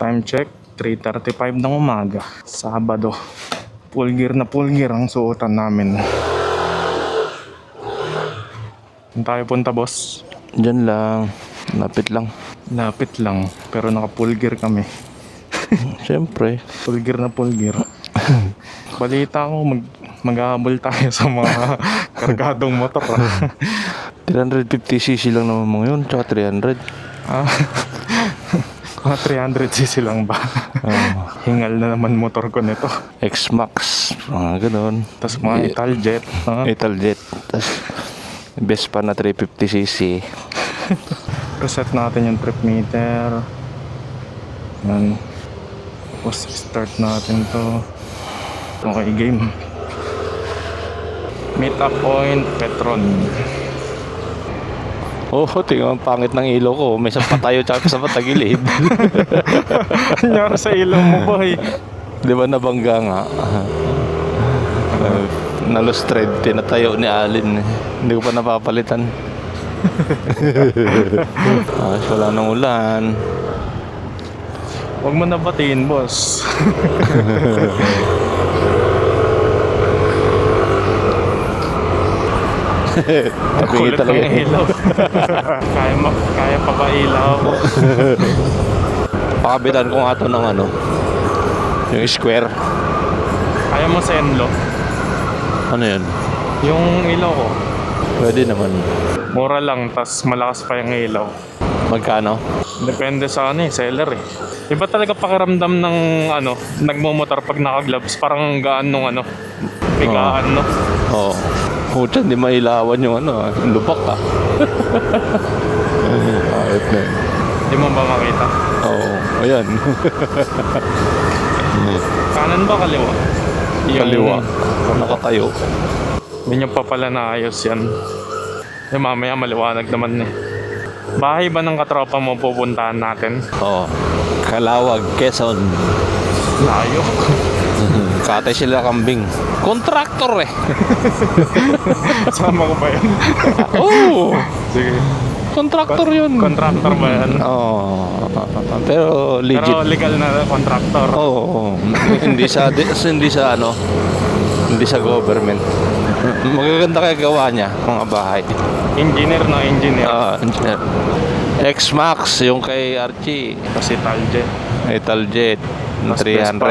Time check, 3:35 ng umaga. Sabado. Full gear na full gear ang suotan namin. Saan tayo punta, boss? Diyan lang. Lapit lang. Lapit lang, pero naka full gear kami. Siyempre. Full gear na full gear. Balita ko maghahabol tayo sa mga kargadong motor. 350cc lang naman mga yun. Tsaka 300. Mga 300cc lang ba? Hingal na naman motor ko nito. X-Max. Mga ganun. Tapos mga Italjet. Italjet. Tapos best pa na 350cc. Reset natin yung trip meter. Yan. Tapos start natin to. Okay, game. Meet up point, Petron. Oh, tingnan ang pangit ng ilaw ko. May isang patayo tsaka sa patagilid. Nangyari sa ilong mo, boy. Di ba nabangga nga? Nalustred, tinatayo ni Alin. Hindi ko pa napapalitan. Wala nang ulan. Huwag mo na batiin, boss. Kulit talaga ng ilaw. Kaya pa ba ilaw? Pakabitan ko nga ito ng ano, yung square. Kaya mo sa Enlo? Ano yun? Yung ilaw ko. Pwede naman. Mura lang, tas malakas pa yung ilaw. Magkano? Depende sa seller eh. Iba talaga pakiramdam ng nagmumotor pag naka-gloves. Parang gaan nung bigaan, no? Oo. Pucha, hindi mailawan yung lubak Ayot na yun. Hindi mo ba makita? Oo. Ayan. Kanan ba kaliwa? Kaliwa. Nakatayo. Hindi nyo pa pala naayos yan. Yung mamaya maliwanag naman eh. Bahay ba ng katropa mo pupuntahan natin? Oo. Calawag, Quezon. Layo. Katay sila kambing. Kontraktor eh. Sama ko ba yan? Oo. Sige. Kontraktor yun. Kontraktor ba yan? Oo. Pero legit. Pero legal na kontraktor. Oo. Hindi sa government. Magaganda kaya gawa niya mga bahay. Engineer na engineer. Engineer. X-Max yung kay Archie. Kasi Taljet. Italjet. 300.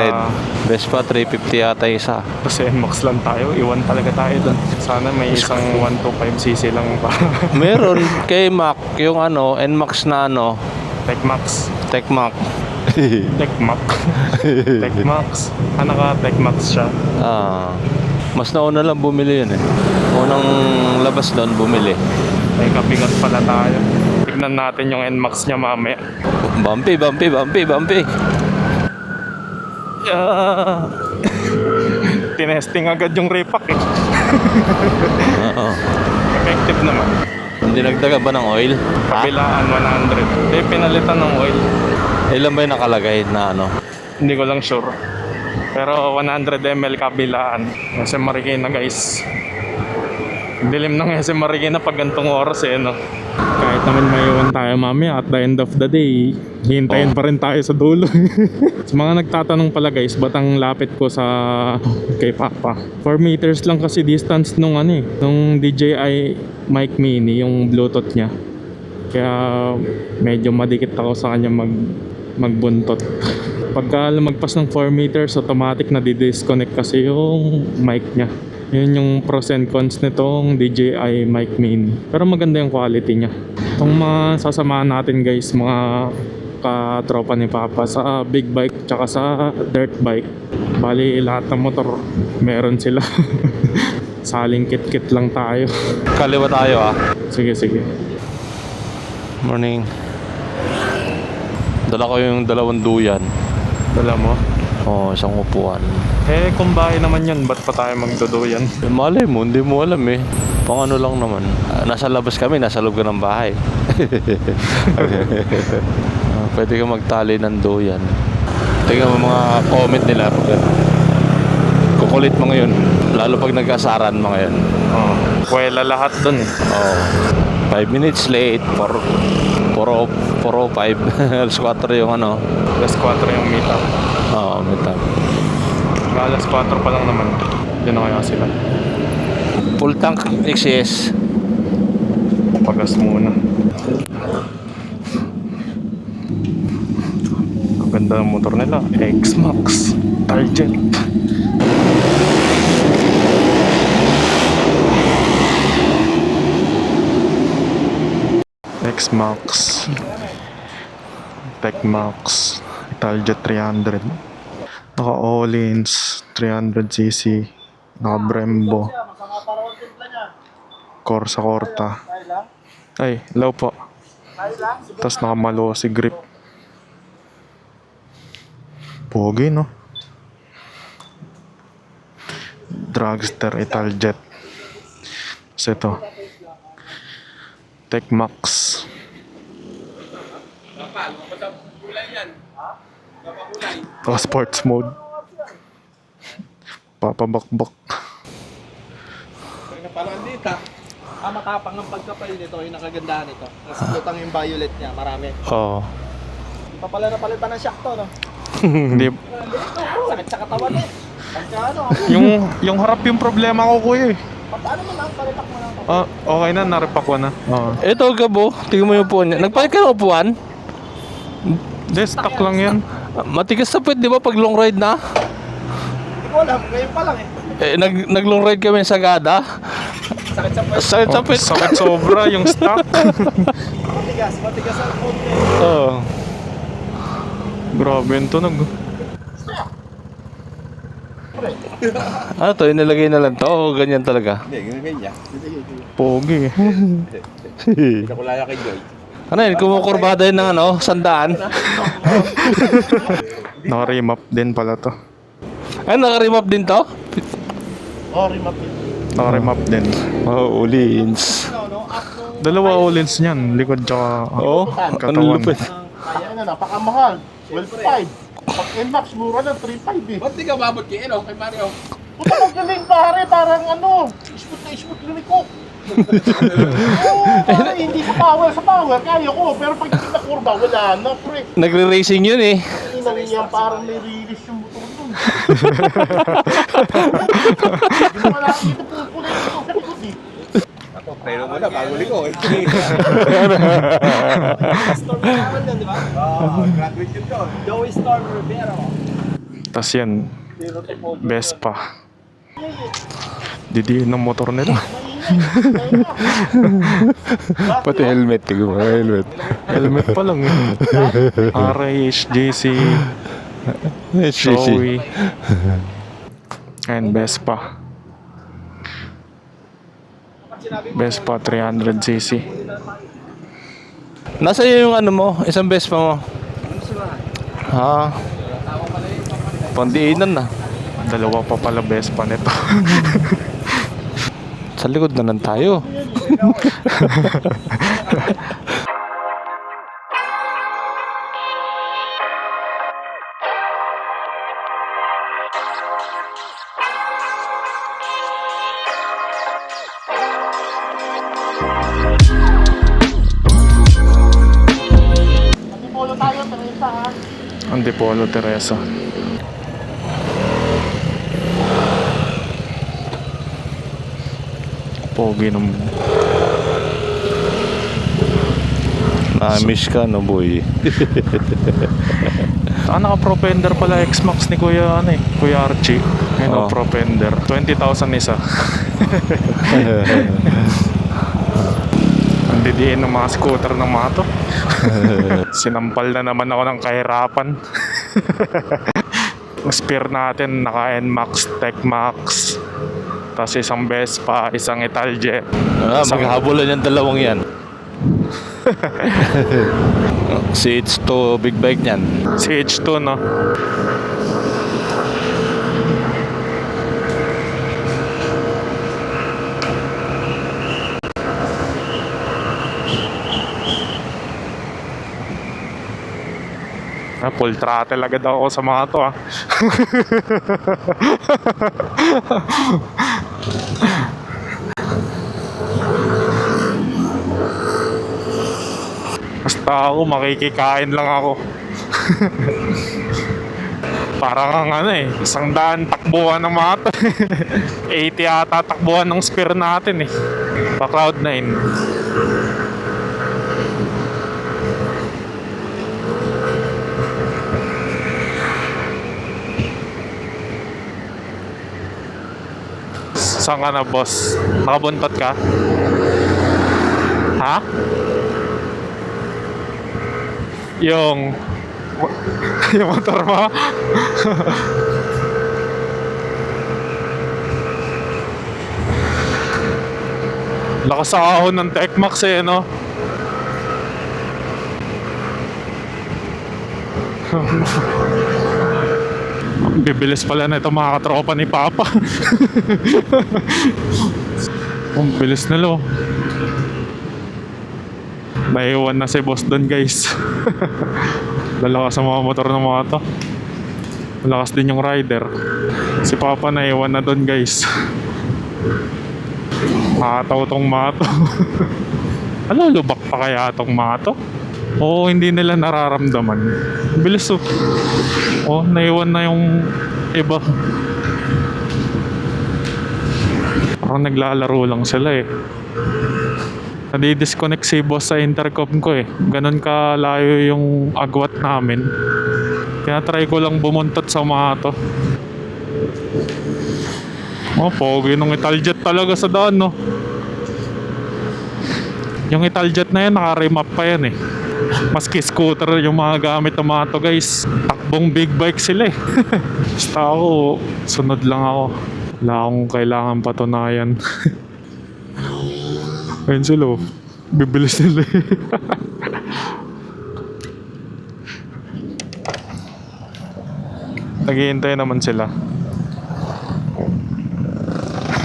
Vespa 350 yata isa. Kasi NMAX lang tayo. Iwan talaga tayo doon. Sana may isang 125cc lang pa. Meron kay Mac yung NMAX na Techmax. Techmac. Techmax. Naka-Techmax siya. Mas nauna lang bumili yun eh. Unang labas doon bumili. May kabigat pala tayo. Tignan natin yung NMAX niya mamaya. Bumpy. Tinesting agad yung repack eh. Oo. Effective naman. Dinagdagan ba ng oil? Kabilaan 100. Pinalitan ng oil. Ilan ba yung nakalagay na Hindi ko lang sure. Pero 100 ml kabilaan. SM Marikina guys. Dilim ng SM Marikina pag gantong oras Kahit naman maiwan tayo mamaya at the end of the day, hintayin pa rin tayo sa dulo. Sa mga nagtatanong pala guys, ba't ang lapit ko kay Papa? 4 meters lang kasi distance nung DJI Mic Mini, yung Bluetooth niya. Kaya medyo madikit ako sa kanya magbuntot. Pagka lumagpas ng 4 meters, automatic na di-disconnect kasi yung mic niya. Yun yung pros and cons nitong DJI Mic Mini. Pero maganda yung quality niya. Itong mga sasamahan natin guys, mga katropa ni Papa sa big bike tsaka sa dirt bike. Bali lahat ng motor meron sila. Saling kit-kit lang tayo. Kaliwa tayo Sige. Morning. Dala ko yung 2 duyan. Dala mo? Oo, isang upuan. Kung bahay naman yun, ba't pa tayo magduduyan? Malay mo, hindi mo alam eh. Pang lang naman. Nasa labas kami, nasa loob ka ng bahay. Pwede ka magtali ng duyan. Tingnan mo mga comment nila. Kukulit mga yun. Lalo pag nag-asaran mga yun. Kuwela lahat dun 5 minutes late, 4 405. Alas 4 yung ano. Alas 4 yung meet up. Oo, may time. Alas 4 pa lang naman. Yun na kaya sila. Full tank XS. Pagas muna. Ang ganda ng motor nila. X-Max. Target. X-Max. Tech-Max. Target 300. Naka Olins. 300cc. Naka Brembo. Corsa Corta. Ay, low po. Tapos nakamalo si grip. Pogi, no? Dragster Italjet. Tapos ito. Tech-Max. Sports mode. Papabakbak. Parang dito. Matapang ang pagkapal nito, yung nakagandahan nito. Mas lutang yung violet niya, marami. Oo. Di pa pala napalitan ng shock to, no? Hindi. Sakit sa katawan eh. Pagka ano, yung harap yung problema ko, kuya eh. paano mo lang, palitak mo lang. Ah, okay na, naripak ko na. Oo. Ito, Gabo. Tingnan mo yung upuan niya. Nagpalit ka ng upuan? Hindi, stock lang yan. Matigas sa puwet, di ba? Pag long ride na. Hindi ko alam, ngayon pa lang eh. Nag long ride kami sa Sagada. Sakit sa puwet. Sakit sa puwet. Sakit sobra yung stock. Matigas ang konti. Oo. Grabe yung tunog. Ano to? Inilagay na lang to? O ganyan talaga? Hindi, ganyan. Pogi. Hindi ka kulaya kay Joy. Ano yun? Kumukurbada yun ng ano? 100? Naka-remap din pala to. Ay, naka-remap din to? Oh, remap yun. Naka-remap din. Oh, Ulins. Dalawa Olins niyan. Likod tsaka Oo. katawan. Kaya na, napakamahal. 12.5. Pag NMAX, mura na, 3.5 eh. Ba't di ka babot kay Eno, kay Mario? Puta magaling pare, parang ano, smooth na ko. Oo, pare, hindi sa power, kaya ko. Pero pag hindi na kurba, wala na, pre. Nagre-racing yun eh. Inang niya, parang may release yung motor dun. Hindi mo nakakita pupunin ito sa likod eh. Ako, pero mo na, bago liko eh. Storm Cameron yan, di ba? Graduate yun doon. Joey Storm Rivero. Tas yan, Vespa. Didiin ng motor nila. Pati helmet. Tignan mo, helmet. Helmet pa lang eh. RH, JC, Zoe. And Vespa. Vespa 300cc. Nasa iyo yung ano mo? Isang Vespa mo? Ha? Pandiinan na. Dalawa pa pala Vespa nito. Sa likod na lang tayo. Antipolo tayo, Teresa ha. Antipolo Teresa. Pogi nung Na-miss ka, no boy? naka-propender pala X-Max ni Kuya ano eh, Kuya Archie. Ayun Oh. propender. 20,000 isa. Ang didiin ng mga scooter ng mga to. Sinampal na naman ako ng kahirapan. Ang spear natin naka NMAX, Tech-Max. Tapos isang Vespa, isang Italjet. Maghahabulan yung dalawang yan. Si H2 big bike niyan. Si H2 no. Full throttle agad ako sa mga to ah. Mas Basta ako, makikikain lang ako. Parang ang ano eh, 100 takbuhan ng mga to. 80 ata takbuhan ng spear natin eh. Pa Cloud9. Saan ka na, boss? Nakabuntot ka? Ha? Yung motor mo? Lakas sa ahon ng Tecmax eh, no? Ang bibilis pala na ito mga katropa ni Papa. Ang bilis na lo. Naiwan na si boss doon, guys. Lalakas sa mga motor ng mga to. Malakas din yung rider. Si Papa naiwan na doon, guys. Makataw tong mato. Ano, lubak pa kaya tong mato? Oo, hindi nila nararamdaman. Bilis oh. Oh, naiwan na yung iba. Parang naglalaro lang sila eh. Nadi-disconnect si boss sa intercom ko eh. Ganon kalayo yung agwat namin. Tinatry ko lang bumuntot sa mga to. Oh, pogi nung Italjet talaga sa daan, no? Yung Italjet na yan, naka-remap pa yan eh. Maski scooter yung mga gamit ng mga to, guys. Takbong big bike sila eh. Basta ako, sunod lang ako. Wala akong kailangan patunayan. Ayun sila, oh. Bibilis nila eh. Naghihintay naman sila.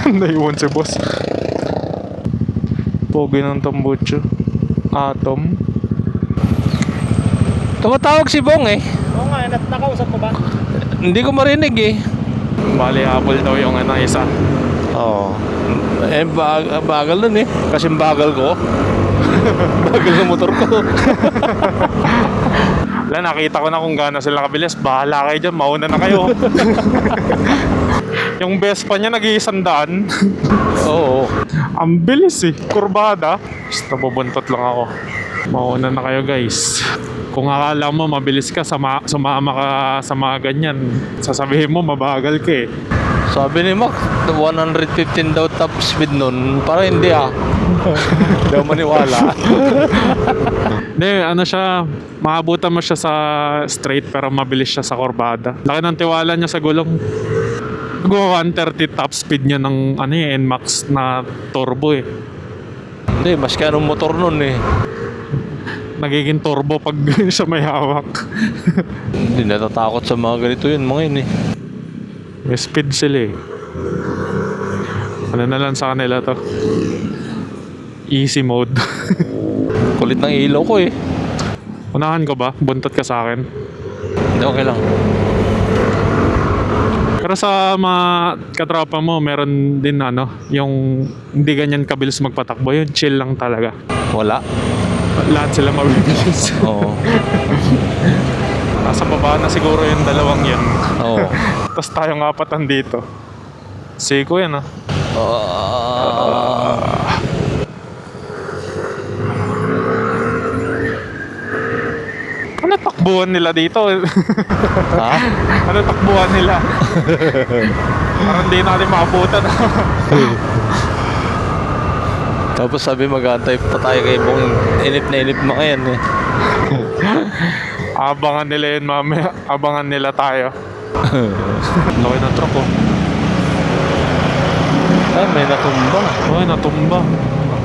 Naiwan si boss. Pogi ng tambucho. Atom. Tumatawag si Bong eh. Oo nga, nakausap mo ba? Hindi ko marinig eh. Bali habol daw yung ano isa. Oo. Eh, bagal nun eh. Kasi bagal ko. Bagal ng motor ko. Wala, nakita ko na kung gaano sila kabilis. Bahala kayo dyan, mauna na kayo. Yung Vespa niya nag-iisandaan. Oo. Ang bilis eh, kurbada. Basta bubuntot lang ako. Mauna na kayo, guys. Kung akala mo mabilis ka, sumama ka sa mga ganyan. Sasabihin mo mabagal ka eh. Sabi ni Mac, 115 daw top speed nun. Parang hindi ah. Daw maniwala. Hindi, ano siya, maabutan mo siya sa straight pero mabilis siya sa kurbada. Laki ng tiwala niya sa gulong. Nagawa 130 top speed niya ng ano eh, NMAX na turbo eh. Hindi, mas kaya nung motor nun eh. Nagiging turbo pag siya may hawak. Hindi natatakot sa mga ganito yun, mga yun eh. May speed sila eh. Ano na lang sa kanila to? Easy mode. Kulit ng ilaw ko eh. Unahan ko ba? Buntot ka sa akin. Hindi, okay lang. Pero sa mga katropa mo, meron din ano, yung hindi ganyan kabilis magpatakbo. Yun, chill lang talaga. Wala. Lahat sila mabibilis. Oo. Nasa baba na siguro yung dalawang yun. Oo. Tapos tayong apatan dito. Siko yan ah. Ano takbuhan nila dito? Ha? Ano takbuhan nila? Parang di natin maabutan. Tapos sabi mag-aantay pa tayo kay Bong. Inip na inip mo ngayon eh. Abangan nila yun mamaya. Abangan nila tayo. Laki ng truck oh. Ay, may natumba. Ay, natumba.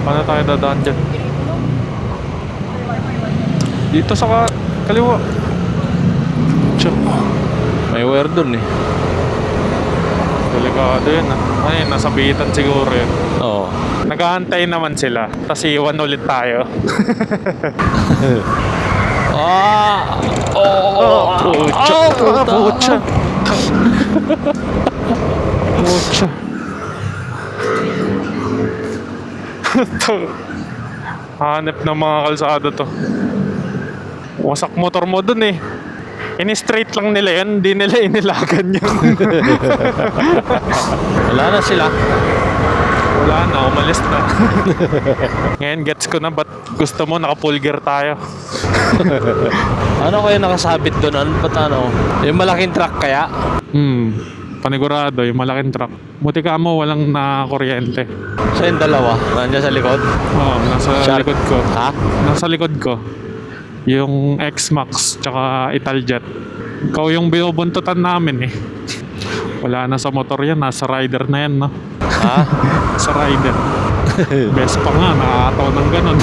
Paano tayo dadaan dyan? Dito sa kaliwa. Tiyo. May wire dun eh. Delikado yun ah. Ay, nasa bitan siguro yun. Oo. Nag-aantay naman sila. Tapos iwan ulit tayo. Ah! Oh! Pucha! Pucha! Pucha! Hanep ng mga kalsada to. Wasak motor mo dun eh. Ini-straight lang nila yun, hindi nila inilagan yun. Wala na sila. Wala na, umalis na. Ngayon gets ko na ba't gusto mo naka-full gear tayo. Ano kaya nakasabit doon? Ano ba't ano? Yung malaking truck kaya? Panigurado, yung malaking truck. Buti ka mo, walang nakakuryente. So yung dalawa, nandiyan sa likod? Oo, nasa Shark. likod ko. Ha? Nasa likod ko. Yung X-Max, tsaka Italjet. Ikaw yung binubuntutan namin eh. Wala na sa motor yan, nasa rider na yan, no? Ha? Sa rider. Best pa nga, nakakataw ng ganon.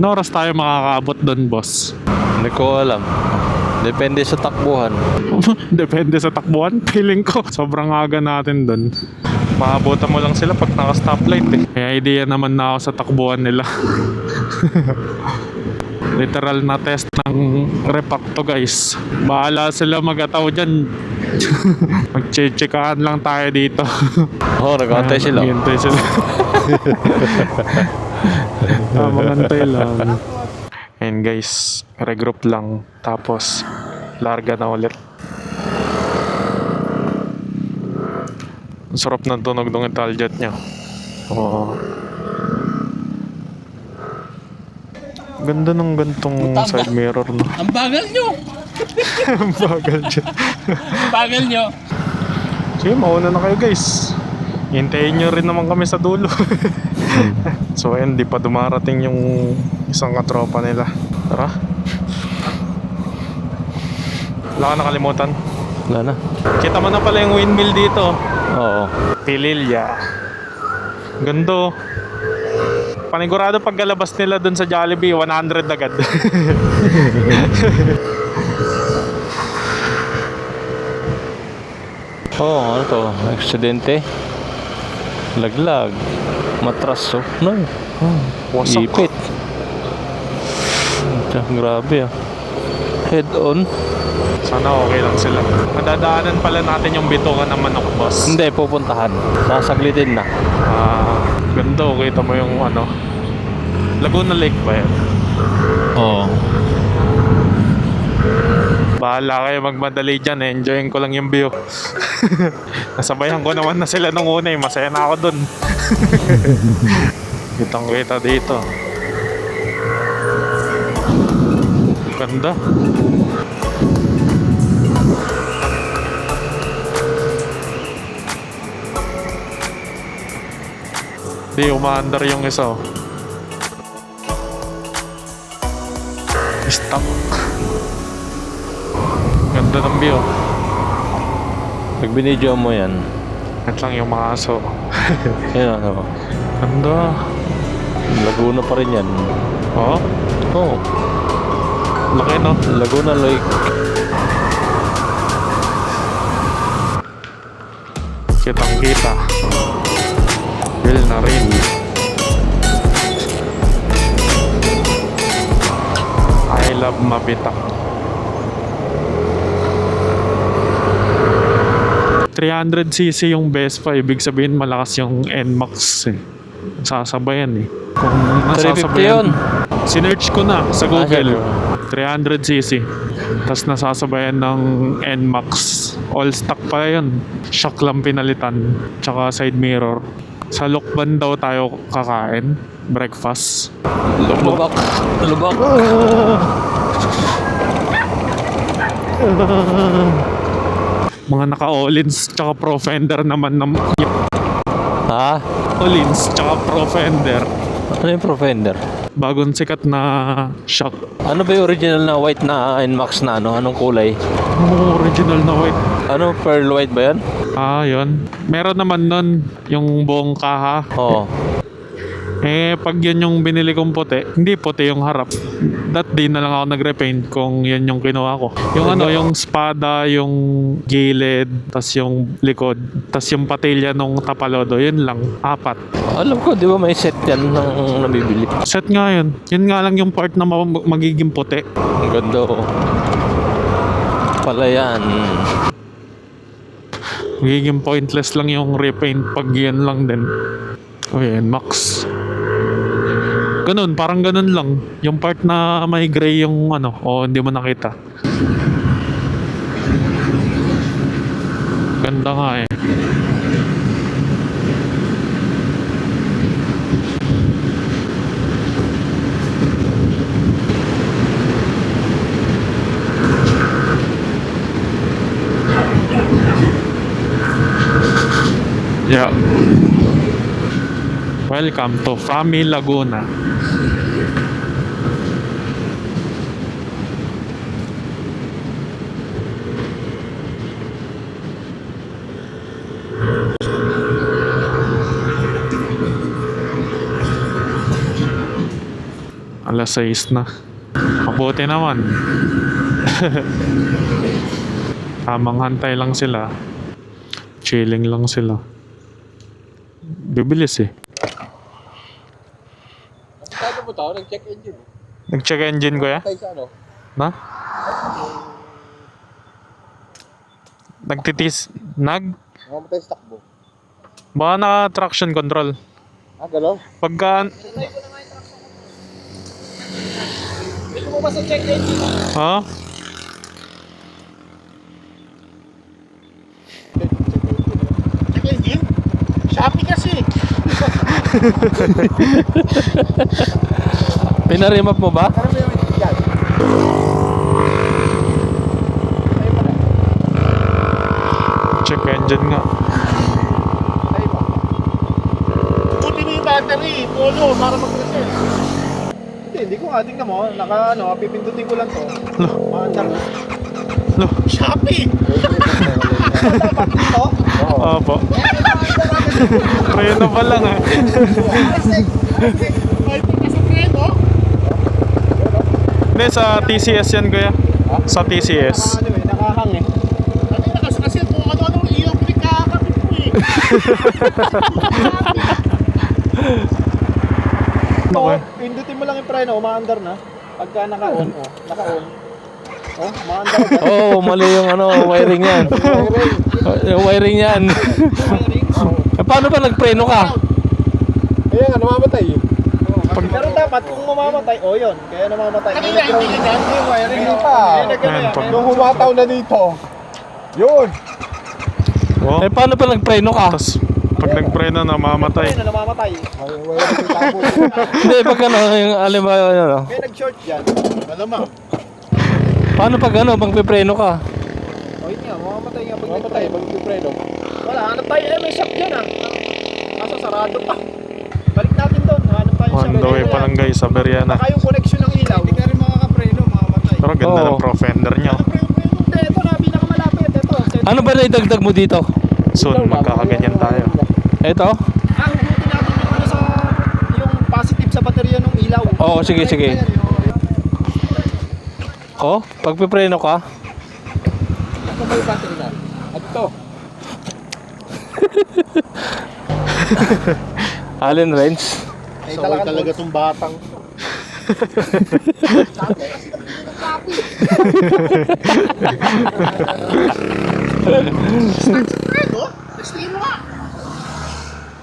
No oras tayo makakaabot doon, boss? Hindi ko alam. Depende sa takbuhan. Depende sa takbuhan. Feeling ko, sobrang aga natin doon. Maabutan mo lang sila pag naka-stoplight eh. Kaya idea naman na ako sa takbuhan nila. Literal na test ng repack to, guys. Bahala sila mag-ataw dyan. Magche-checkaan lang tayo dito. Oo, nag-antay sila. Hintay sila. Magantay lang. And guys, regroup lang. Tapos, larga na ulit. Ang sarap ng tunog ng Italjet niya. Oo. Ganda ng gantong side mirror, no? Ang bagal nyo! Ang bagal dyan. Ang bagal nyo! Sige, mauna na kayo, guys. Hintayin nyo rin naman kami sa dulo. So, ayun, di pa dumarating yung isang katropa nila. Tara. Wala ka nakalimutan. Wala na. Kita mo na pala yung windmill dito. Oo. Pililya. Gando. Panigurado pagkalabas nila dun sa Jollibee, 100 agad. Oo, ano to? Aksidente? Laglag. Matras, oh. No. Wasak. Ipit. Grabe ah. Head on. Sana okay lang sila. Madadaanan pala natin yung bitukan ng manok, boss. Hindi, pupuntahan. Sasaglitin na. Ganda, kita mo yung ano. Laguna Lake ba yan? Oo. Bahala kayo magmadali dyan, enjoyin ko lang yung view. Nasabayan ko naman na sila nung una eh. Masaya na ako dun. Kitang kita dito. Ganda. Di, umaandar yung isa oh. Stop. Ganda ng view. Pag binidyo mo yan, At lang yung mga aso. yan ano. Ganda. Laguna pa rin yan. Oh, Oo. laki no? Laguna Lake. Kitang kita. Bill na rin. I love Mabitak. 300cc yung Vespa, ibig sabihin malakas yung NMAX eh. Sasabayan eh. Kung 350 yun. sinearch ko na sa Google. Ah, 300cc. Tapos nasasabayan ng NMAX. All stock pa yun. Shock lang pinalitan. Tsaka side mirror. Sa Lokban daw tayo kakain. Breakfast. Lubak. Lubak. Mga naka-Olins tsaka Pro-Fender naman ng Ha? Olins tsaka Pro-Fender. Ano yung Profender? Bagong sikat na shock. Ano ba yung original na white na NMAX na ano? Anong kulay? Original na white. Ano? Pearl white ba yan? Yun. Meron naman nun yung buong kaha. Oo. Pag yun yung binili kong puti, hindi puti yung harap. That day na lang ako nag-repaint kung yun yung kinuha ko. Yung ano, yung spada, yung gilid, tas yung likod, tas yung patilya nung tapalodo, yun lang. 4. Alam ko, di ba may set yan ng nabibili? Set nga yun. Yun nga lang yung part na magiging puti. Ang ganda oh. Pala yan. Magiging pointless lang yung repaint pag yan lang din. Uy, Max. Ganun, parang ganun lang. Yung part na may gray yung ano, o hindi mo nakita. Ganda nga eh. Yeah. Welcome to Fami Laguna. Alas 6 na. Mabuti naman. Tamang hantay lang sila. Chilling lang sila. Bibilis eh. Sabi mo tao, nag-check engine. Nag-check engine ko ya? Tayo sa ano? Na? Nagtitis... Nakamatay sa takbo. Baka naka traction control. Ah, gano'n? Pagka... Ito mo ba sa check engine? Ha? Check engine? Shopee kasi. Pinarimap mo ba? Ano ba yung yan? Tayo mo na. Check engine nga. Tayo mo. Puti mo yung battery, polo, para mag-reset. Hindi ko nga. Tingnan mo. Pipindutin ko lang to. Maandar na. Lo. Shopee! Dapat dito? Opo. Preno pa lang eh. May tingnan sa preno. Hindi, sa TCS yan kuya. Sa TCS. Nakahang eh. Kanina kasi kung ano-ano ilaw pinagkakapit mo eh. Okay. Pindutin mo lang yung preno. Umaandar na. Pagka naka-on. Naka-on. Maandar na. Oo, mali yung wiring yan. Yung wiring yan. Paano ba nagpreno ka? Kaya nga, namamatay eh. Pero dapat kung mamamatay, yun. Kaya namamatay. Kanina hindi ganyan. Yung wiring pa. Ayan, pag- Nung humataw na dito. Yun. Oh. Paano pa nagpreno ka? Tapos pag nagpreno na mamatay. Kaya na namamatay. Wiring yung tabo. Hindi, pag yung alimbawa, May nag-short dyan. Malamang. paano pag magpipreno ka? Yun nga, mamamatay nga pag nagpatay. Pag nagpipreno. Wala, hanap tayo. May shop dyan ah. Kaso sarado pa. Balik natin doon. Hanap tayo On the way pa lang guys sa Beriana. Baka yung connection ng ilaw. Hindi ka rin makakapreno, mamamatay. Pero ganda Oo. ng pro fender nyo. Hindi, ito na, pinakamalapit. Ito. Ano ba naidagdag mo dito? Soon, magkakaganyan tayo. Ito? Ang buti natin yung sa yung positive sa baterya ng ilaw. Oo, sige, sige. Ayan, Oh, pagpipreno ka? Ano ba yung battery na? At ito. Allen wrench? Ay, Talaga tong batang. Preno? Testingin mo nga.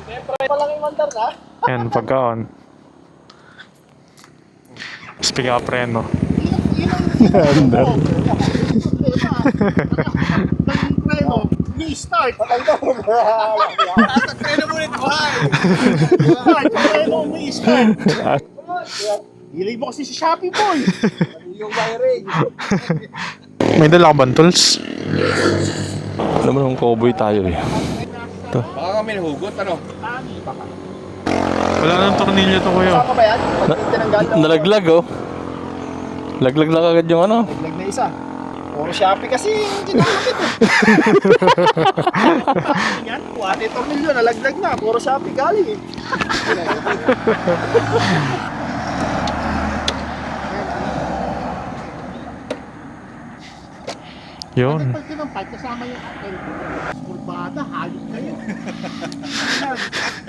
Siyempre, palang yung mandar na. Ayan, pagka on. Speak up preno. Preno, ni-start. Preno mo rin, buhay! Preno, ni-start. Hilig mo kasi si Shopee boy. Yung wiring. May dala ka bang tools? Alam mo naman cowboy tayo eh. Baka kami nahugot, ano? Wala nang tornilyo to kuya. Saan ka ba yan? Tinanggal na. Nalaglag oh. Laglag lang agad yung Naglag na isa. Puro Shopee kasi yung ginamit eh. Yan, 4 tornilyo, nalaglag na. Puro Shopee galing eh. Yun. Pag tinampay, kasama yung akin. Kurbada, hayop kayo.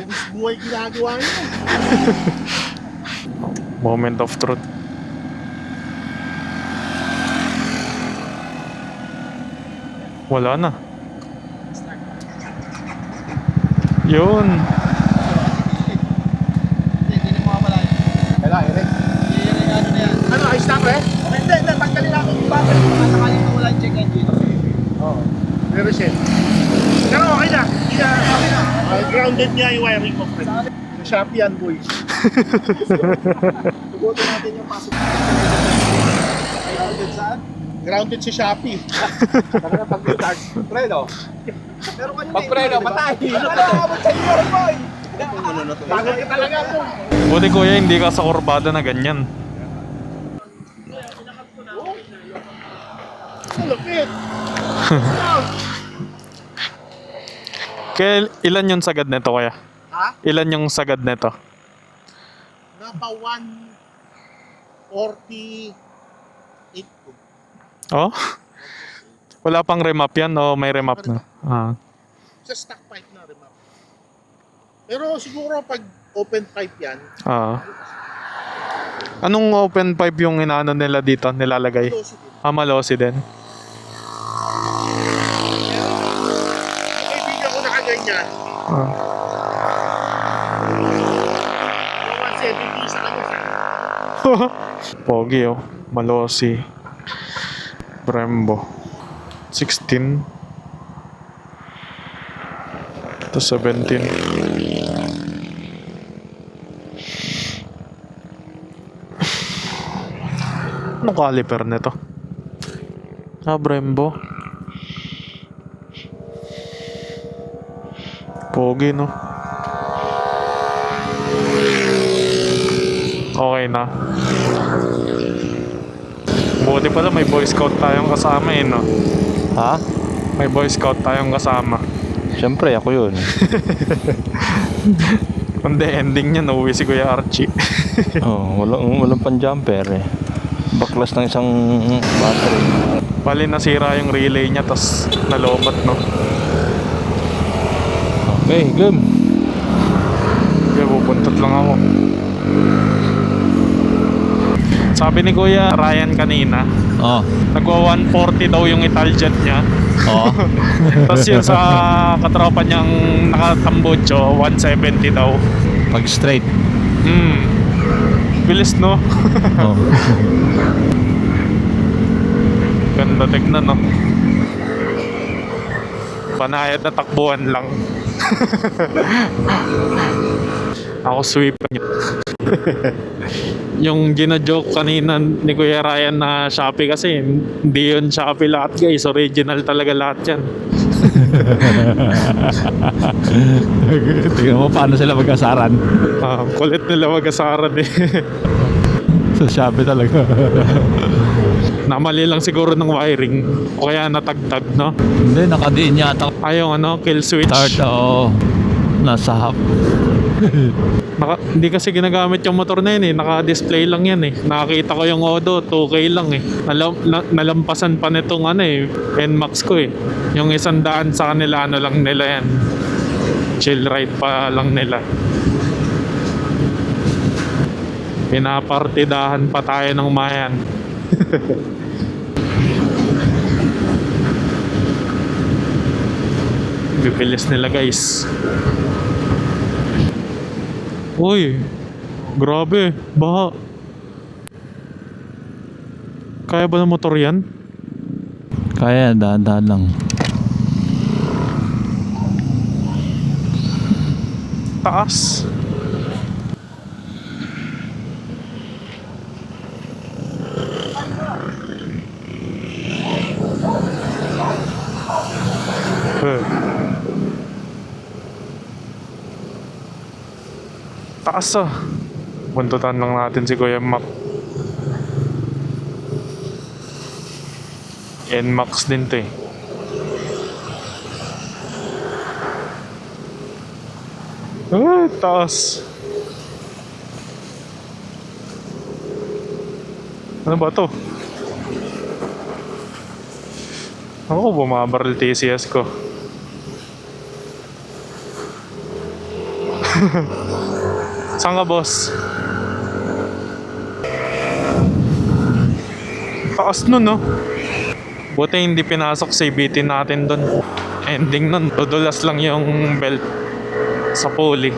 Buwis buhay ginagawa niyo. Moment of truth. Wala na. Yun. Hindi na mawawala yun. reset. Pero okay na. Hindi na, okay na. Grounded niya yung wiring mo, friend. Sa Shopee yan, boys. Tugutin natin yung pasok. Grounded saan? Grounded si Shopee. Talaga pag-start. Preno. Pero kanina. Pag preno, matay. Ano ka sa iyo, boy? Bagal ka talaga po. Buti kuya, hindi ka sa kurbada na ganyan. Lupit. Kaya ilan yung sagad nito kuya? Ha? Ilan yung sagad nito? Napa 148 po. Oh? Wala pang remap yan o may remap na? Ah. Sa stock pipe na rin. Pero siguro pag open pipe yan, Ah. Anong open pipe yung inaano nila dito, nilalagay? close din. Malosi din. Yung kaibigan ko nakaganyan, Ah. 170 sa kanya. Pogi oh. Malosi. Brembo. 16. Ito 17. Anong caliper nito? Ah, Brembo. Pogi no. Okay na. Buti pala may Boy Scout tayong kasama eh no. Ha? May Boy Scout tayong kasama. Siyempre, ako yun. Kundi ending niya, nauwi si Kuya Archie. Walang pan-jumper eh. Baklas ng isang battery. Bali nasira yung relay niya, tas nalobat no. Okay, game. Kaya pupuntot lang ako. Sabi ni Kuya Ryan kanina, Oh. nagwa 140 daw yung Italjet niya. Oo. Tapos yun sa katropa niyang nakatambutso, 170 daw. Pag straight. Bilis no? Oh. Ganda tignan no? Panayad na takbuhan lang. Ako sweep niya. Yung gina-joke kanina ni Kuya Ryan na Shopee kasi hindi yun Shopee lahat guys, original talaga lahat yan. Tingnan mo paano sila mag-asaran. Kulit nila mag-asaran eh. Sa Shopee talaga. Namali lang siguro ng wiring o kaya natagtag no? Hindi, nakadiin yata. Ay yung ano, kill switch. Start, oo. Nasa half. Hindi kasi ginagamit yung motor na yun eh. Naka-display lang yan eh. Nakakita ko yung Odo, 2K lang eh. Nalampasan pa nitong ano eh, NMAX ko eh. Yung 100 sa kanila, ano lang nila yan. Chill ride pa lang nila. Pinapartidahan pa tayo ng mayan. Bibilis nila guys. Uy, grabe, baha. Kaya ba ng motor yan? Kaya, dahan-dahan lang. Taas. Taas ah. Buntutan lang natin si Kuya Mac. NMAX din to eh. Ah, taas. Ano ba to? Ako bumabaril TCS ko. Saan ka, boss? Taas nun, no? Buti hindi pinasok sa CBT natin dun. Ending nun, dudulas lang yung belt sa pulley.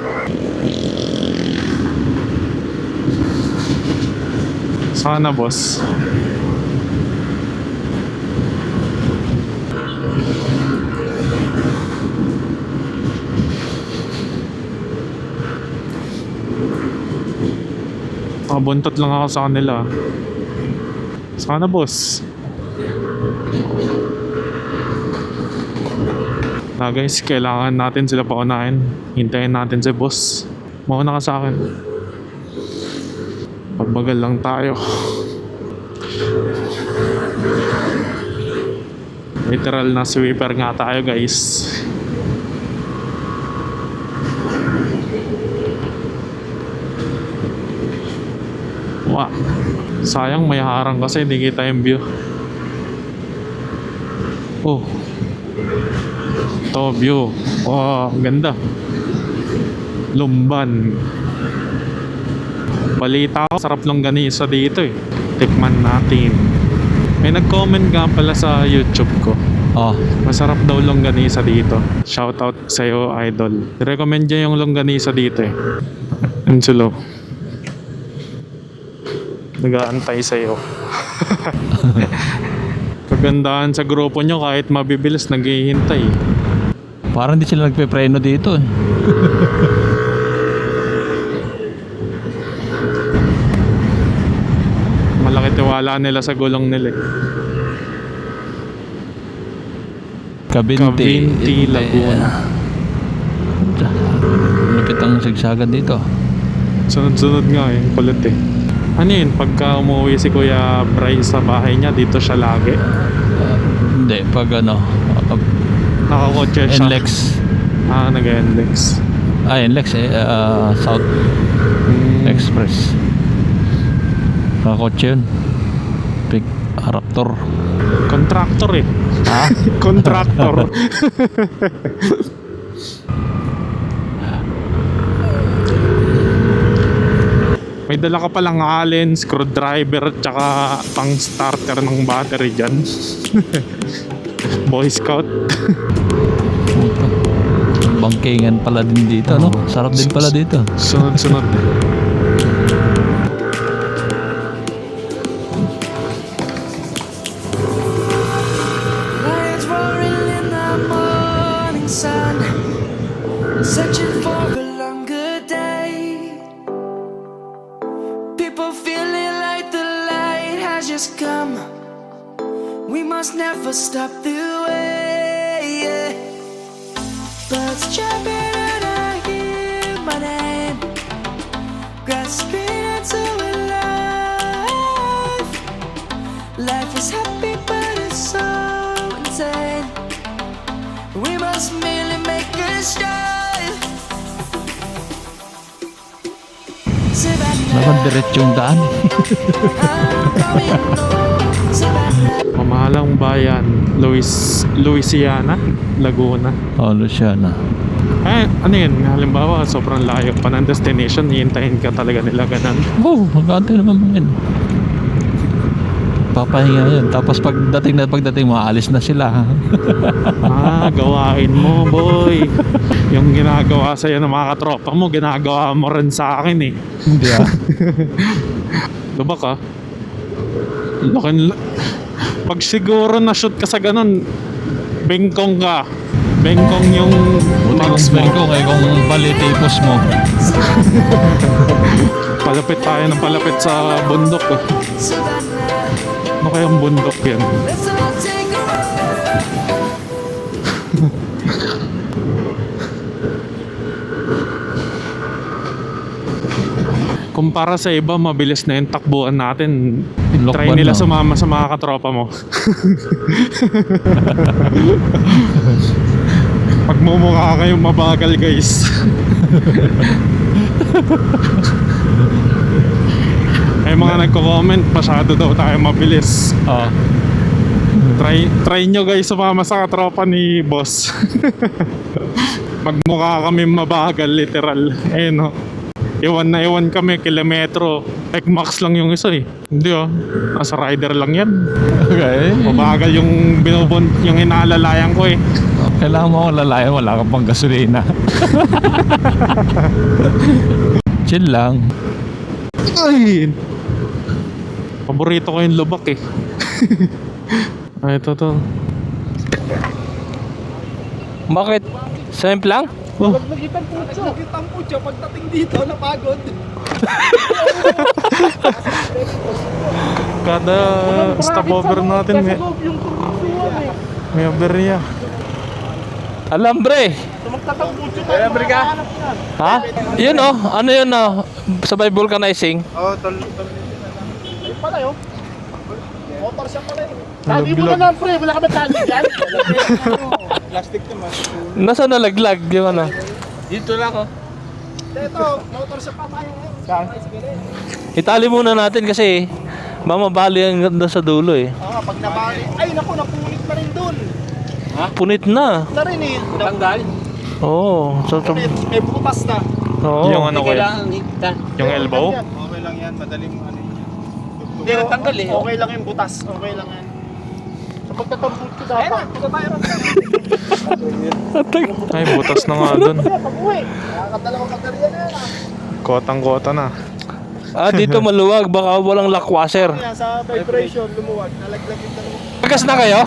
Sana, boss. Mabuntot lang ako sa kanila. Sana boss. Na guys, kailangan natin sila paunahin. Hintayin natin si boss. Mauna ka sa akin. Pagbagal lang tayo. Literal na sweeper nga tayo guys. Wow. Sayang may harang kasi hindi kita yung view. Oh. Ito view. Oh, ganda. Lumban. Balita ko, sarap longganisa dito eh. Tikman natin. May nag-comment nga pala sa YouTube ko. Oh, Masarap daw longganisa dito. Shoutout sa'yo, idol. Recommend niya yung longganisa dito eh. Ansulo. Nag-aantay sa'yo. Kagandahan sa grupo nyo, kahit mabibilis, naghihintay. parang di sila nagpe-preno dito eh. Malaki tiwala nila sa gulong nila eh. Cavinti, Laguna. Lupit ang sagsagan dito. Sunod-sunod nga eh, kulit eh. Ano yun, pagka umuwi si Kuya Bryce sa bahay niya, dito siya lagi. Hindi, pag ano, Nakakotse siya. NLEX. Ah, nag-NLEX. NLEX eh, South Express. Kakotse yun. Big Raptor. Contractor eh. Ha? Contractor. May dala ka palang allen, screwdriver, tsaka pang starter ng battery dyan. Boy Scout. Bangkingan pala din dito, no? Sarap din pala dito. Sunod-sunod. Lions roaring in the morning sun, searching for a longer day. People feeling like the light has just come. We must never stop the way. Birds chirping and I hear my name, grasping into a life. Life is happy but it's so insane. We must merely make a start. Naman diretsong daan. Mamahalang bayan, Louisiana, Laguna. Oh, Luciana. Eh, ano yun? Halimbawa, sobrang layo pa ng destination, hihintayin ka talaga nila ganun. Oh, magkante naman mga yun. Papahinga yun. Tapos pagdating mo, alis na sila. Ah, gawain mo, boy. Yung ginagawa sa'yo ng mga katropa mo, ginagawa mo rin sa akin eh. Hindi ah. Diba ka? Pag siguro na-shoot ka sa ganun, bengkong ka. Bengkong yung marks mo. Ko kay kung balitipos mo. Palapit tayo ng palapit sa bundok eh. Ano kayang bundok yan? Let's all take a Kumpara sa iba, mabilis na yung takbuhan natin. Try Lokban, nila no? sumama sa mga katropa mo. Pagmumukha kayong mabagal, guys. May mga nagko-comment, masyado daw tayo mabilis. Oh. Try nyo guys sumama sa katropa ni boss. Magmukha kami mabagal, literal. Eh no. Iwan na iwan kami, kilometro. Max lang yung isa eh. Hindi oh. Nasa rider lang yan. Okay. Mabagal yung yung inaalalayan ko eh. Kailangan mo akong lalayan, wala ka pang gasolina. Chill lang. Ay! Paborito ko yung lubak eh. Ay, ito to. Bakit? Simple lang? Oh, Nagitang putyo pagdating dito, napagod. Kada stopover natin Sa loob yung turuan eh. may aberya. Alambre! Magtatambucho tayo. Alambre ka? Ha? Yun oh, ano yun oh? Sabay vulcanizing? Ayun pala yun. Motor siya pala yun. Tali mo na lang pre, wala ka ba tali dyan? Plastic naman. Nasa nalaglag yung ano? Dito lang oh. Ito, motor siya pa tayo. Saan? Itali muna natin kasi mamabali ang ganda sa dulo eh. Pag nabali. Ay naku, napunit na rin dun. Punit na. Na rin eh. Tanggal. Oo. So, Napunit. May butas na. oo. Yung ano ko higtan. yung elbow. Okay lang yan, madaling ano yun. Hindi natanggal eh. Okay lang yung butas. Okay lang yan. Sa pagtatambut ko dapat. Ay, butas na nga dun. Pag-uwi. Nakakadalawang kagarya na yan ah. Kotang-kota na. Ah, dito maluwag. Baka walang lockwasher. Yan, sa vibration, lumuwag. Nalaglag yung dalawa. Pagas na kayo?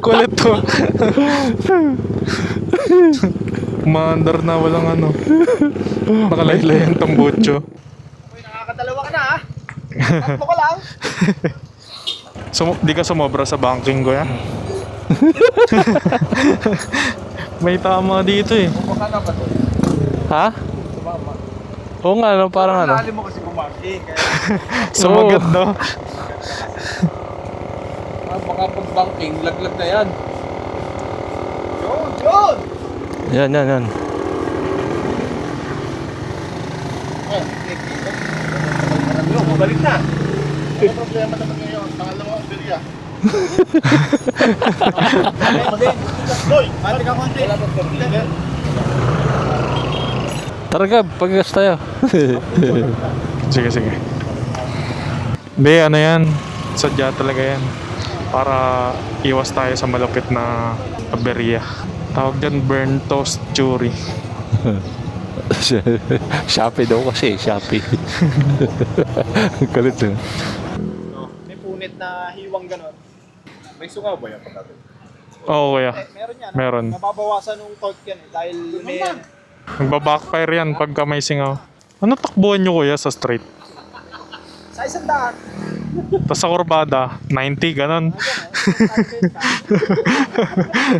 Kulit to. Commander na walang ano. Nakalaylay ang tambucho. Uy, nakakadalawa ka na ah. Tatlo ka lang. Di ka sumobra sa banking ko yan. May tama dito eh. Ha? Oo nga, no, parang ano. mo kasi bumarking. Sumagat no. Baka pag banking, laglag na yan. Yun! Yan, yan, yan. Balik na. Ano problema naman ngayon? Pangalawang bilya. Doy, mati ka konti. Tara ka, pagas tayo. Sige, sige. Hindi, ano yan. Sadya talaga yan. Para iwas tayo sa malupit na aberya. Tawag dyan, burn toast jury. Shopee daw kasi, Shopee. Galit eh. May punit na hiwang ganon. May sungaw ba yan pagkatapos? Oo, kuya. Meron yan. Meron. Nababawasan ng torque yan eh. Dahil may... Nagbabackfire yan pagka may singaw. Ano takbuhan nyo kuya sa straight? Sa isang daan. Tapos sa kurbada, 90, ganon.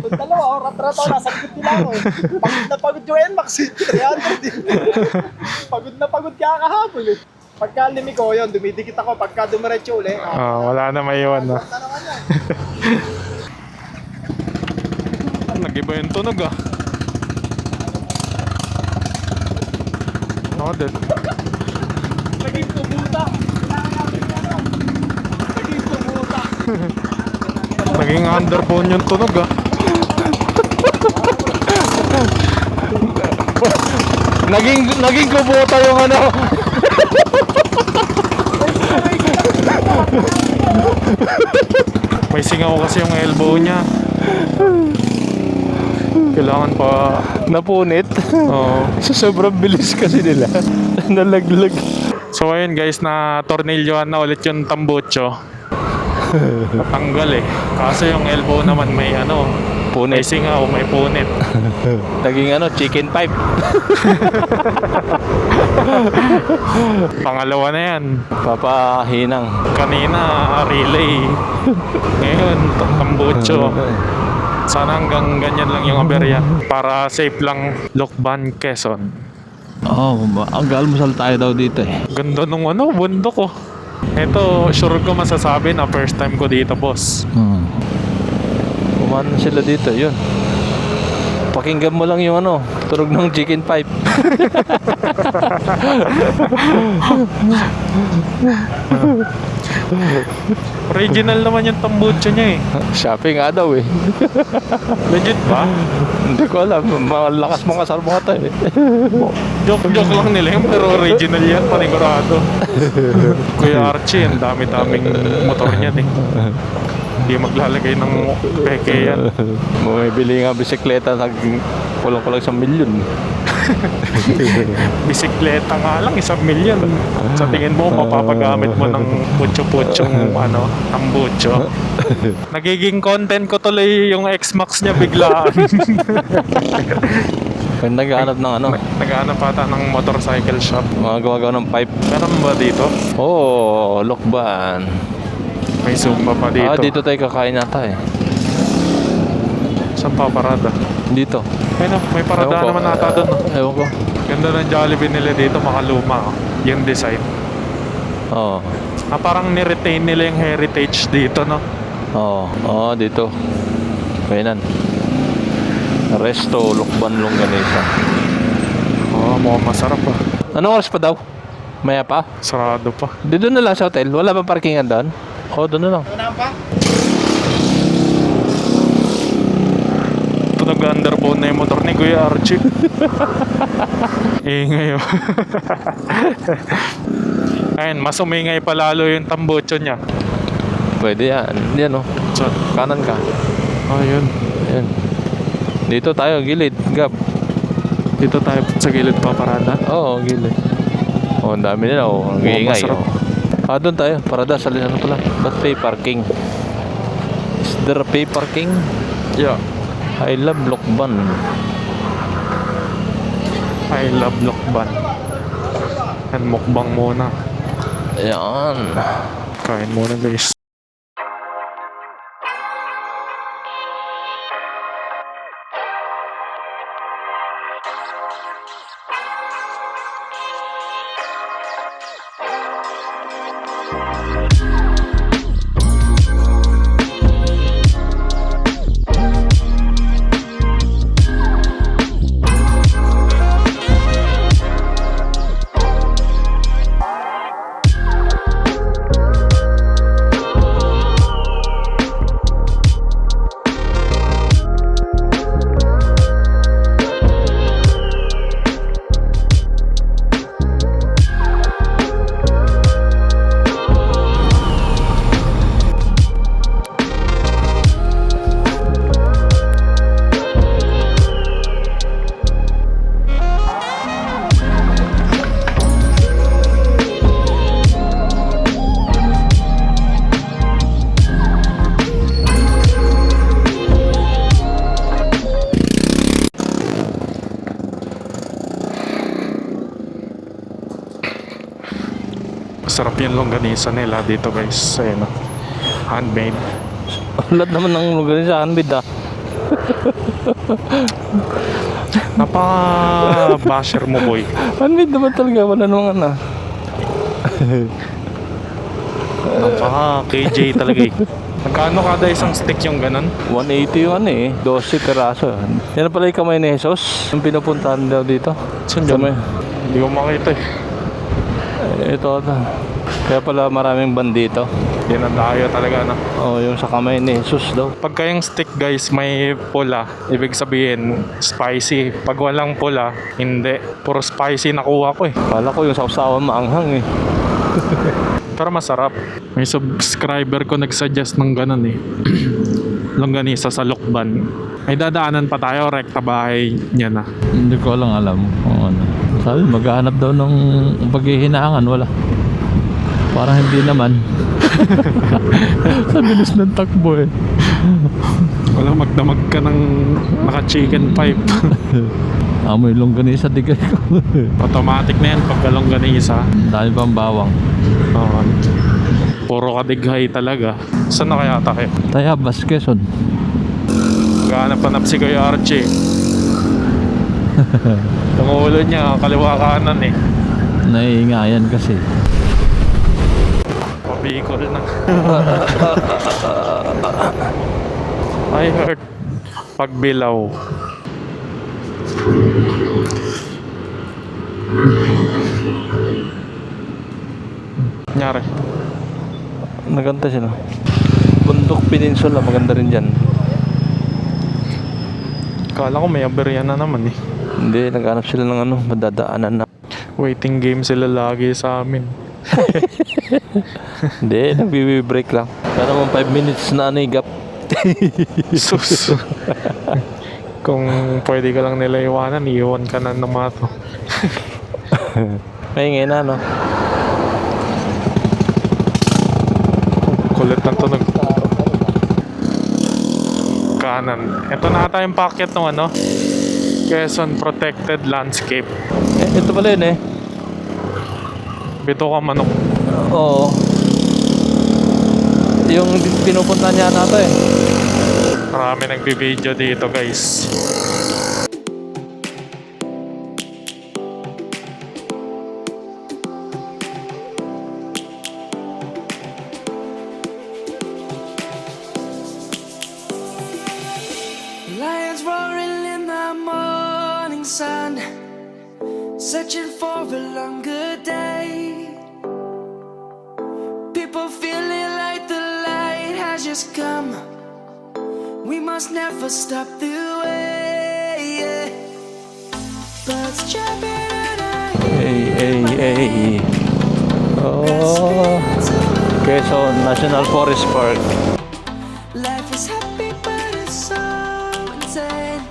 Kung dalawa, rat-rat ako, nasa likod nila ako eh. Pagod na pagod yung NMAX eh. 300 din. Pagod na pagod ka kahapon eh. Pagka limig ko yun, dumidikit ako. Pagka dumiretso uli, Wala na may iwan na. na naman yan. Nag-iba yung tunog ah. Noted. Naging tumuta. Naging tumuta. Naging underbone yung tunog ah. Naging kubota yung ano. May singaw kasi yung elbow niya. Kailangan pa. Napunit. Oo. Sa sobrang bilis kasi nila. Nalaglag. So ayun guys, na tornilyohan na ulit yung tambucho. Natanggal eh. Kaso yung elbow naman may ano, may Punit. singaw, may punit. Naging ano, chicken pipe. Pangalawa na yan. Papahinang. Kanina relay. Ngayon tambucho. Sana hanggang ganyan lang yung aberya. Para safe lang Lokban, Quezon. Ang galmusal tayo daw dito eh. Ganda nung ano, bundok oh. Ito, sure ko masasabi na first time ko dito, boss. Kumain sila dito, yun. Pakinggan mo lang yung ano, tunog ng chicken pipe. Original naman yung tambucho niya eh. Shopping nga daw eh. Legit ba? Hindi ko alam, malakas mga salmota eh. Joke lang nila yun, pero original yan, panigurado. Kuya Archie, ang dami-daming motor niyan eh. Hindi maglalagay ng peke yan. Bumibili nga bisikleta, kulang-kulang 1 milyon. Bisikleta nga lang, 1 milyon. Sa tingin mo, mapapagamit mo ng putyo-putyong ano, tambucho. Nagiging content ko tuloy yung X-Max niya biglaan. Pag naghahanap ng ano, Naghahanap ata ng motorcycle shop. mga gumagawa ng pipe. Meron ba dito? Oo, Lokban. May Zumba pa dito. Dito tayo kakain nata eh. Saan pa parada? Dito. Ayun, may parada Ewan ko. naman ata doon. Ewan ko. Ganda ng Jollibee nila dito, makaluma. Yung design. Oo. Parang ni-retain nila yung heritage dito, no? Oo, dito. Kainan. Resto, Lokban, Longganisa. Mukhang masarap ah. Anong oras pa daw? Maya pa? Sarado pa. Dito na lang sa hotel. Wala ba parkingan doon? Doon na lang. Ano pa? Ito nag-underbone na yung motor ni Kuya Archie. Ingay oh. Ayun, mas umingay pa lalo yung tambocho niya. Pwede yan. Yan oh. So, Kanan ka. ayun. Yan. Dito tayo, gilid. Gap. Dito tayo sa gilid pa parada. Oo, gilid. Ang dami nila. Ang iingay. masarap. Doon tayo. Parada sa ano pala. Ba't pay parking? Is there a pay parking? Yeah. I love Lokban. I love Lokban. And mukbang muna. Ayan. Kain muna guys. Sarap yung longganisa nila dito guys. Ayun oh. Handmade. Lahat naman ng lugar sa akin, bida. Napaka-basher mo boy. Handmade naman talaga. Wala naman ano. Napaka-KJ talaga eh. Magkano kada isang stick yung ganun? 180 yun eh. 12 peraso. Yan na pala yung kamay ni Jesus. Yung pinupuntahan daw dito. Saan dyan? Kamay. Hindi ko makita eh. Ito. Kaya pala maraming bandito. Yan ang dayo talaga na. Yung sa kamay ni Jesus daw. Pagka yung stick guys may pula, ibig sabihin spicy. Pag walang pula, hindi. Puro spicy nakuha ko eh. Kala ko yung sausawan maanghang eh. Pero masarap. May subscriber ko nagsuggest ng ganun eh. Longganisa sa Lokban. May dadaanan pa tayo, rekta bahay niya na. Hindi ko alam kung ano. Sabi maghahanap daw ng paghihinaangan. Wala. Parang hindi naman. Sa bilis ng takbo eh. Wala magdamag ka ng naka-chicken pipe. Amoy longganisa digay ko. Automatic na yan pagka longganisa. Dami pang bawang. Oo. Puro kadighay talaga. Saan na kaya tayo? Tayabas, Quezon. Gahanap-hanap si Kuya Archie. Yung ulo niya, kaliwa kanan eh. Naiingayan kasi. Pabikol na. I heard pagbilaw. Nyari. Naganda sila. Bundok Peninsula, maganda rin dyan. Kala ko may aberya na naman eh. Hindi, naghanap sila ng ano, madadaanan na. Waiting game sila lagi sa amin. Hindi, nagbi-break lang. Kaya naman 5 minutes na ano gap. Sus. Kung pwede ka lang nila iwanan, iwan ka na ng mga to. May na, no? Kulit ng tunog. Kanan. Ito na ata yung packet ng ano. Quezon Protected Landscape. Ito pala yun eh. Bituka Manok. Oo. Yung pinupunta niya nato eh. Marami nagbibideo dito guys. Lions roaring in the morning sun, searching for a longer day. People feeling like the light has just come. We must never stop the way. Birds chirping and Hey. Oh. Quezon National Forest Park. life is happy but it's so insane.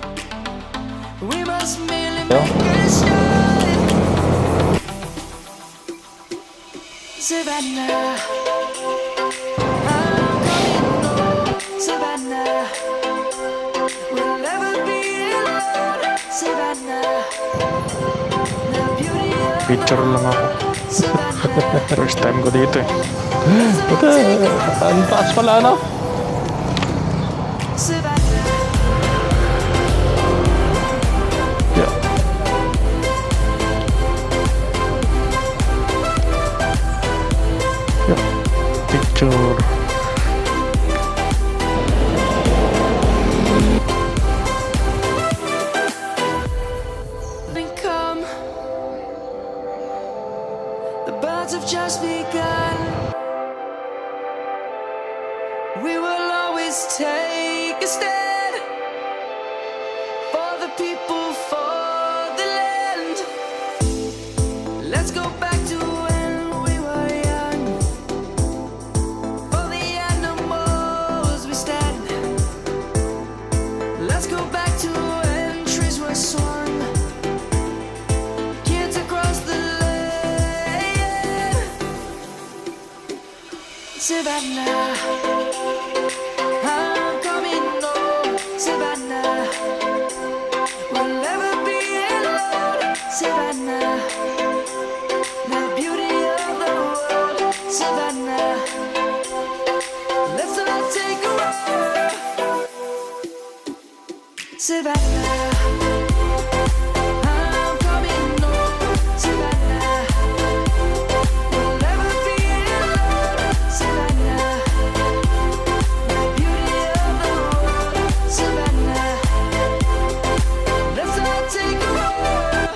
We must merely make it shine. Savannah, I'm coming home. Savannah, we'll never be alone. Savannah, the beauty of Picture lang ako. Savannah. First time ko dito eh. Ito, ang taas pala no? Savannah. Yeah. Picture. Then come. The birds have just begun. We will always take a stand for the people, for the land. Let's go back to when we were young. For the animals we stand. Let's go back to when trees were swung. Kids across the land. Savannah, I'm coming home. Savannah, we'll never be alone. Savannah, the beauty of the world. Savannah, let's all take a ride. Savannah, I'm coming home. Savannah, we'll never be alone. Savannah, the beauty of the world. Savannah, let's all take a ride.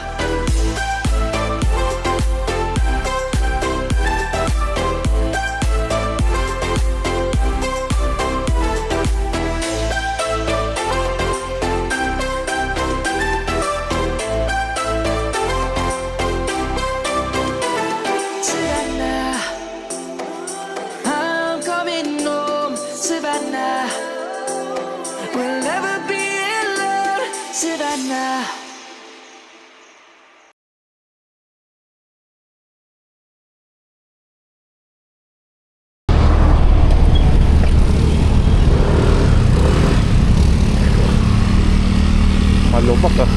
Savannah, I'm coming home. Savannah, we'll never be alone. Savannah. Malubak ah.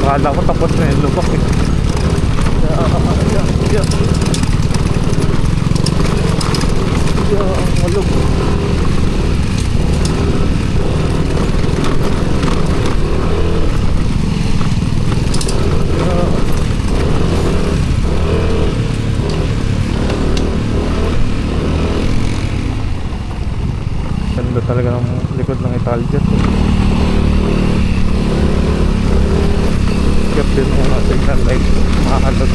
Akala ko tapos na yung lubak eh. Malub. Ganda talaga ng likod ng Italjet. Sikap din mo mga signal light. Makakalot.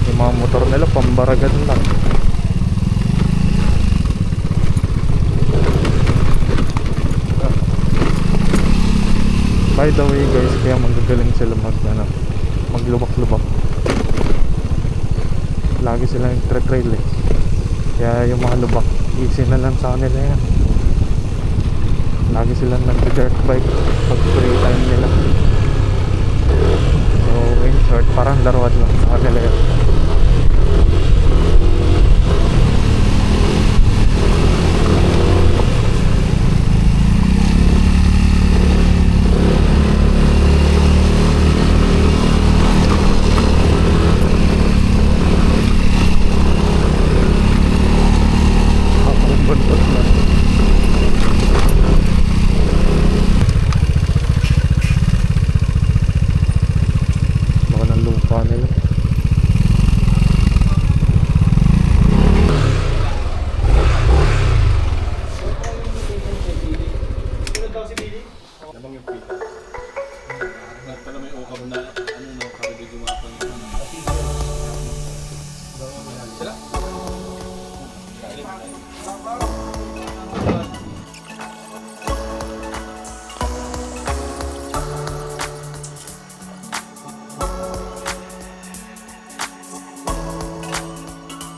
Yung mga motor nila pambaragan lang. By the way guys, kaya magagaling sila maglubak-lubak. Lagi sila nagtre-trail eh. Kaya yung mga lubak, easy na lang sa kanila yan. Lagi sila nag-dirt bike pag free time nila. So in short, parang laruan lang sa kanila yan. Ang buntot na. Baka ng lupa nila. Namang yung pita. Pala may ukam na